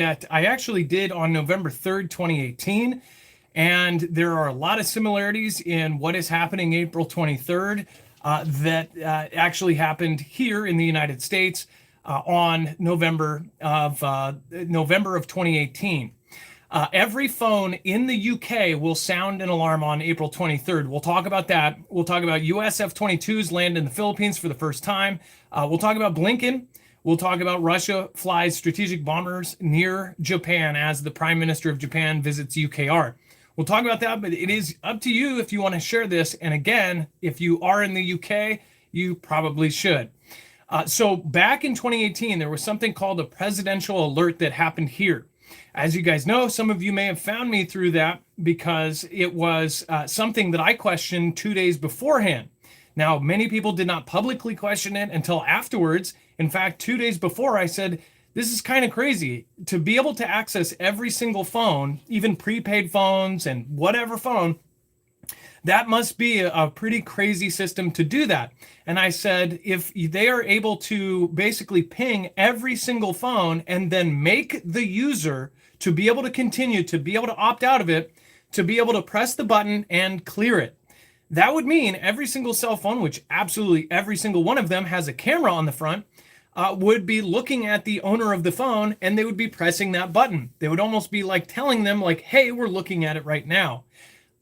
that I actually did on November 3rd, 2018. And there are a lot of similarities in what is happening April 23rd that actually happened here in the United States on November of 2018. Every phone in the UK will sound an alarm on April 23rd. We'll talk about that. We'll talk about US F-22s land in the Philippines for the first time. We'll talk about Blinken. We'll talk about Russia flies strategic bombers near Japan as the Prime Minister of Japan visits UKR. We'll talk about that, but it is up to you if you want to share this. And again, if you are in the UK, you probably should. So back in 2018, there was something called a presidential alert that happened here. As you guys know, some of you may have found me through that because it was something that I questioned 2 days beforehand. Now, many people did not publicly question it until afterwards. In fact, 2 days before, I said, this is kind of crazy to be able to access every single phone, even prepaid phones and whatever phone. That must be a pretty crazy system to do that. And I said, if they are able to basically ping every single phone and then make the user to be able to continue, to be able to opt out of it, to be able to press the button and clear it, that would mean every single cell phone, which absolutely every single one of them has a camera on the front, would be looking at the owner of the phone and they would be pressing that button. They would almost be like telling them like, hey, we're looking at it right now.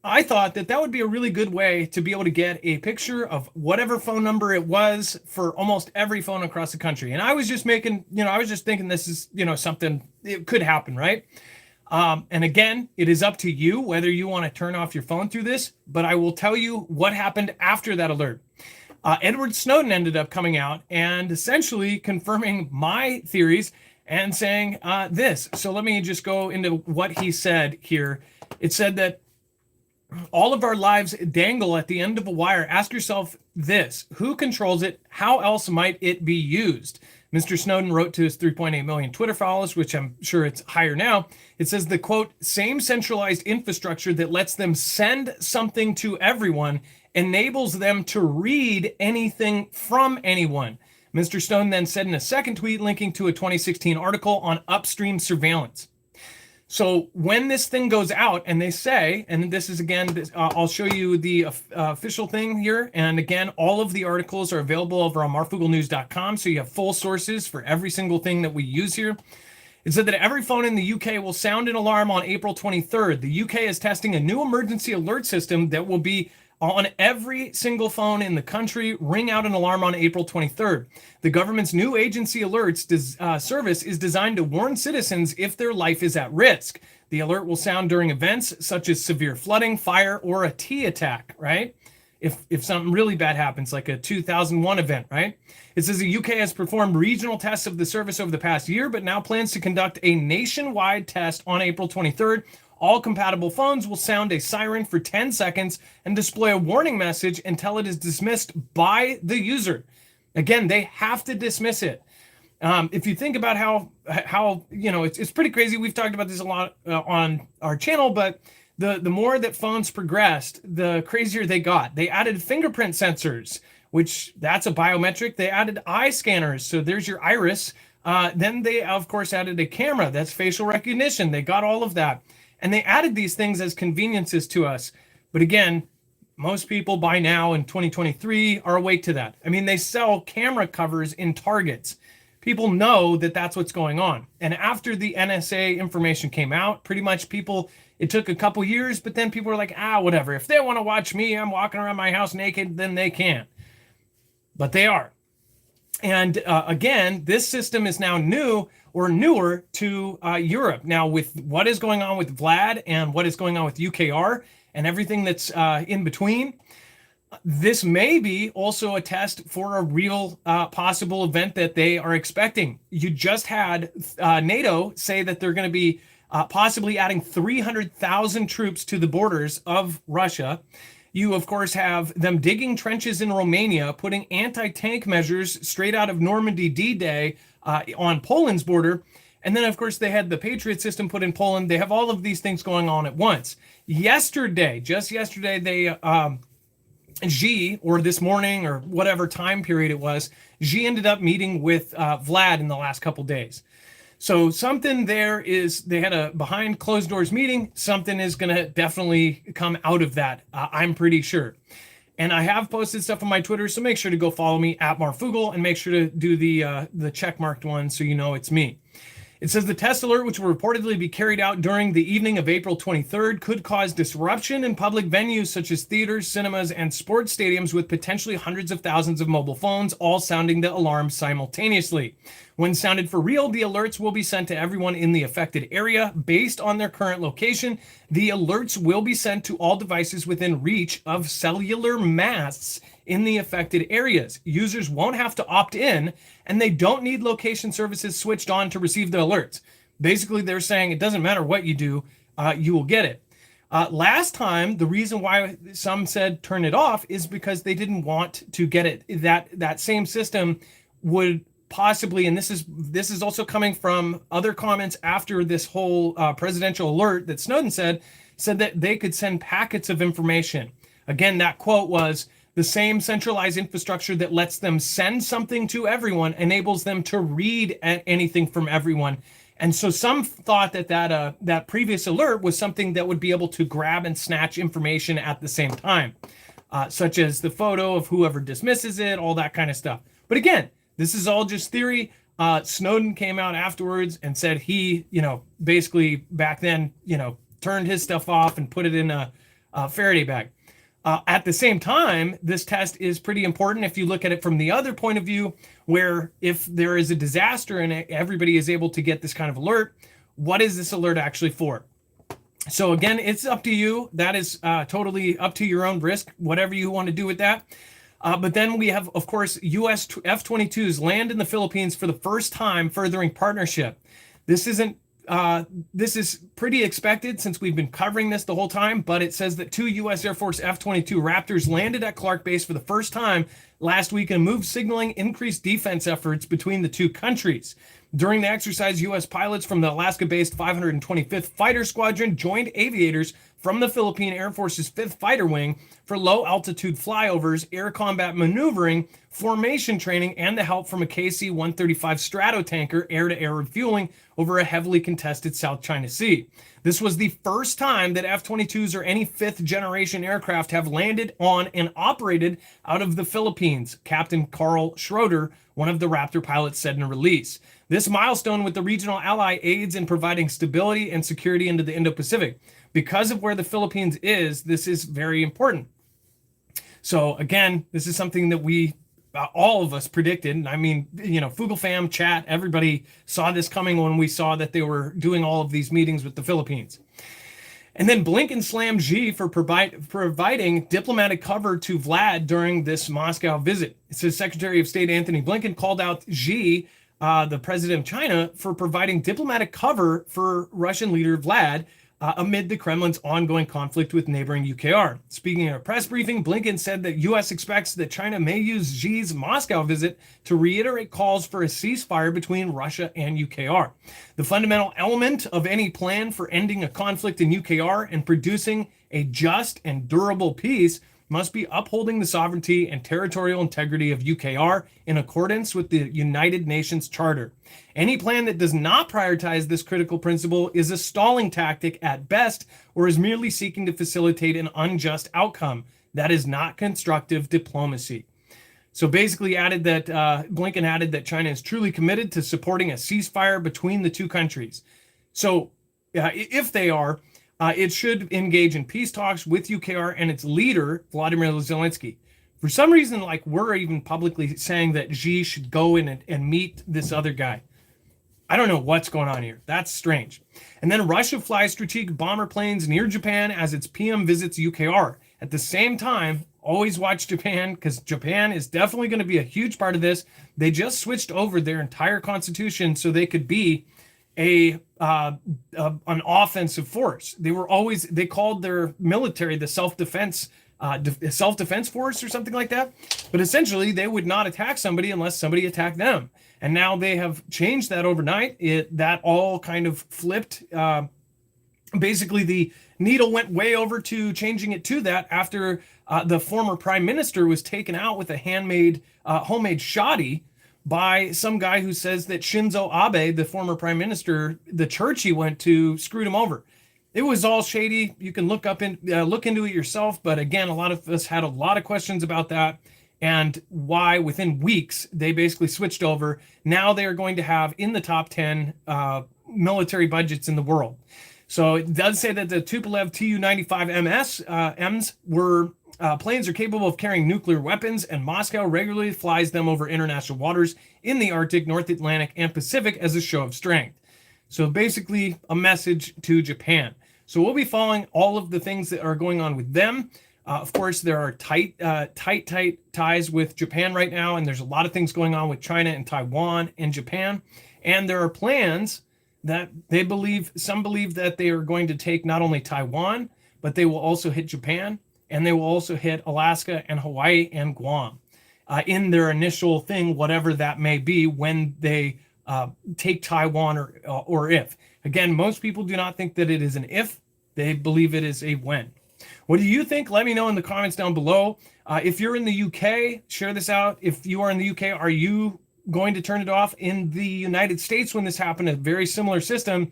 I thought that that would be a really good way to be able to get a picture of whatever phone number it was for almost every phone across the country. And I was just making, I was just thinking this is, something, it could happen, right? And again, it is up to you whether you want to turn off your phone through this, but I will tell you what happened after that alert. Edward Snowden ended up coming out and essentially confirming my theories and saying this. So let me just go into what he said here. It said that all of our lives dangle at the end of a wire. Ask yourself this: who controls it? How else might it be used? Mr. Snowden wrote to his 3.8 million Twitter followers, which I'm sure it's higher now. It says the quote, same centralized infrastructure that lets them send something to everyone enables them to read anything from anyone. Mr. Snowden then said in a second tweet linking to a 2016 article on upstream surveillance. So when this thing goes out and they say, and this is again, I'll show you the official thing here. And again, all of the articles are available over on marfooglenews.com. So you have full sources for every single thing that we use here. It said that every phone in the UK will sound an alarm on April 23rd. The UK is testing a new emergency alert system that will be on every single phone in the country, ring out an alarm on April 23rd. The government's new agency alerts service is designed to warn citizens if their life is at risk. The alert will sound during events such as severe flooding, fire, or a T attack, right? If something really bad happens, like a 2001 event, right? It says the UK has performed regional tests of the service over the past year, but now plans to conduct a nationwide test on April 23rd. All compatible phones will sound a siren for 10 seconds and display a warning message until it is dismissed by the user. Again, they have to dismiss it. If you think about how it's pretty crazy. We've talked about this a lot on our channel, but the more that phones progressed, the crazier they got. They added fingerprint sensors, which that's a biometric. They added eye scanners. So there's your iris. Then they, of course, added a camera. That's facial recognition. They got all of that. And they added these things as conveniences to us. But again, most people by now in 2023 are awake to that. I mean, they sell camera covers in Targets. People know that that's what's going on. And after the NSA information came out, pretty much people, it took a couple years, but then people were like, whatever. If they want to watch me, I'm walking around my house naked, then they can. But they are. And again, this system is now new or newer to Europe. Now, with what is going on with Vlad and what is going on with UKR and everything that's in between, this may be also a test for a real possible event that they are expecting. You just had NATO say that they're going to be possibly adding 300,000 troops to the borders of Russia. You, of course, have them digging trenches in Romania, putting anti-tank measures straight out of Normandy D-Day on Poland's border. And then, of course, they had the Patriot system put in Poland. They have all of these things going on at once. Just yesterday, they, Xi, or this morning, or whatever time period it was, Xi ended up meeting with Vlad in the last couple days. So something there is, they had a behind closed doors meeting. Something is going to definitely come out of that. I'm pretty sure. And I have posted stuff on my Twitter, so make sure to go follow me at Marfoogle and make sure to do the check marked one so you know it's me. It says the test alert, which will reportedly be carried out during the evening of April 23rd, could cause disruption in public venues such as theaters, cinemas, and sports stadiums, with potentially hundreds of thousands of mobile phones all sounding the alarm simultaneously. When sounded for real, the alerts will be sent to everyone in the affected area based on their current location. The alerts will be sent to all devices within reach of cellular masts in the affected areas. Users won't have to opt in, and they don't need location services switched on to receive the alerts. Basically, they're saying it doesn't matter what you do, you will get it. Last time, the reason why some said turn it off is because they didn't want to get it. That same system would possibly, and this is also coming from other comments after this whole presidential alert that Snowden said that they could send packets of information. Again, that quote was, the same centralized infrastructure that lets them send something to everyone enables them to read anything from everyone. And so some thought that previous alert was something that would be able to grab and snatch information at the same time, such as the photo of whoever dismisses it, all that kind of stuff. But again, this is all just theory. Snowden came out afterwards and said he, basically back then, turned his stuff off and put it in a Faraday bag. At the same time, this test is pretty important if you look at it from the other point of view, where if there is a disaster and everybody is able to get this kind of alert, what is this alert actually for? So again, it's up to you. That is totally up to your own risk, whatever you want to do with that. But then we have, of course, U.S. F-22s land in the Philippines for the first time, furthering partnership. This is pretty expected since we've been covering this the whole time, but it says that 2 U.S. Air Force F-22 Raptors landed at Clark Base for the first time last week in a move signaling increased defense efforts between the two countries. During the exercise, U.S. pilots from the Alaska-based 525th Fighter Squadron joined aviators from the Philippine Air Force's 5th Fighter Wing for low-altitude flyovers, air combat maneuvering, formation training, and the help from a KC-135 Stratotanker air-to-air refueling over a heavily contested South China Sea. This was the first time that F-22s or any fifth-generation aircraft have landed on and operated out of the Philippines, Captain Carl Schroeder, one of the Raptor pilots, said in a release. This milestone with the regional ally aids in providing stability and security into the Indo-Pacific. Because of where the Philippines is, this is very important. So again, this is something that we, all of us predicted. And I mean, Foogle fam, chat, everybody saw this coming when we saw that they were doing all of these meetings with the Philippines. And then Blinken slammed Xi for providing diplomatic cover to Vlad during this Moscow visit. It says Secretary of State Antony Blinken called out Xi, the president of China, for providing diplomatic cover for Russian leader Vlad amid the Kremlin's ongoing conflict with neighboring UKR. Speaking at a press briefing, Blinken said that U.S. expects that China may use Xi's Moscow visit to reiterate calls for a ceasefire between Russia and UKR. The fundamental element of any plan for ending a conflict in UKR and producing a just and durable peace must be upholding the sovereignty and territorial integrity of UKR in accordance with the United Nations Charter. Any plan that does not prioritize this critical principle is a stalling tactic at best, or is merely seeking to facilitate an unjust outcome. That is not constructive diplomacy. So basically Blinken added that China is truly committed to supporting a ceasefire between the two countries. So if they are, it should engage in peace talks with UKR and its leader, Vladimir Zelensky. For some reason, we're even publicly saying that Xi should go in and meet this other guy. I don't know what's going on here. That's strange. And then Russia flies strategic bomber planes near Japan as its PM visits UKR. At the same time, always watch Japan, because Japan is definitely going to be a huge part of this. They just switched over their entire constitution so they could be an offensive force. They called their military the self-defense force or something like that. But essentially, they would not attack somebody unless somebody attacked them. And now they have changed that overnight. That all kind of flipped. Basically, the needle went way over to changing it to that after the former prime minister was taken out with a homemade shoddy by some guy who says that Shinzo Abe, the former prime minister, the church he went to screwed him over. It was all shady. You can look into it yourself. But again, a lot of us had a lot of questions about that and why within weeks they basically switched over. Now they are going to have in the top 10 military budgets in the world. So it does say that the Tupolev Tu-95 Ms were planes are capable of carrying nuclear weapons, and Moscow regularly flies them over international waters in the Arctic, North Atlantic, and Pacific as a show of strength. So basically a message to Japan. So we'll be following all of the things that are going on with them. Of course, there are tight ties with Japan right now, and there's a lot of things going on with China and Taiwan and Japan. And there are plans that some believe that they are going to take not only Taiwan, but they will also hit Japan, and they will also hit Alaska and Hawaii and Guam in their initial thing, whatever that may be, when they take Taiwan or if. Again, most people do not think that it is an if. They believe it is a when. What do you think? Let me know in the comments down below. If you're in the UK, share this out. If you are in the UK, are you going to turn it off? In the United States, when this happened, a very similar system,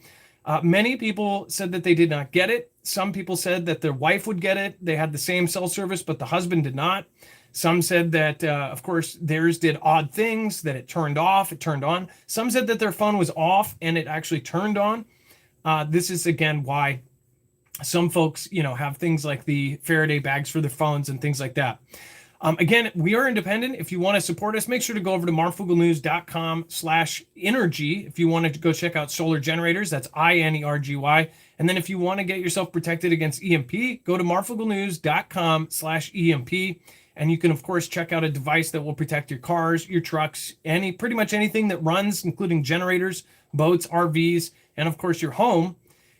many people said that they did not get it. Some people said that their wife would get it. They had the same cell service, but the husband did not. Some said that, of course, theirs did odd things, that it turned off, it turned on. Some said that their phone was off and it actually turned on. This is, again, why some folks, have things like the Faraday bags for their phones and things like that. Again, we are independent. If you want to support us, make sure to go over to marfuglenews.com/energy. If you want to go check out solar generators, that's INERGY. And then if you want to get yourself protected against EMP, go to marfuglenews.com/EMP. And you can, of course, check out a device that will protect your cars, your trucks, pretty much anything that runs, including generators, boats, RVs, and of course your home.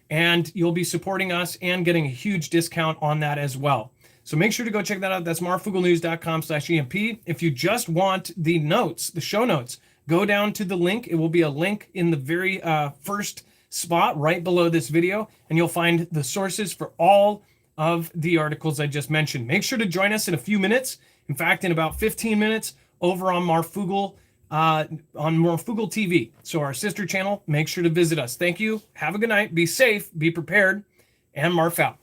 And you'll be supporting us and getting a huge discount on that as well. So make sure to go check that out. That's marfuglenews.com/EMP. If you just want the notes, the show notes, go down to the link. It will be a link in the very first spot right below this video, and you'll find the sources for all of the articles I just mentioned. Make sure to join us in a few minutes. In fact, in about 15 minutes over on Marfoogle TV. So our sister channel, make sure to visit us. Thank you. Have a good night. Be safe. Be prepared. And Marf out.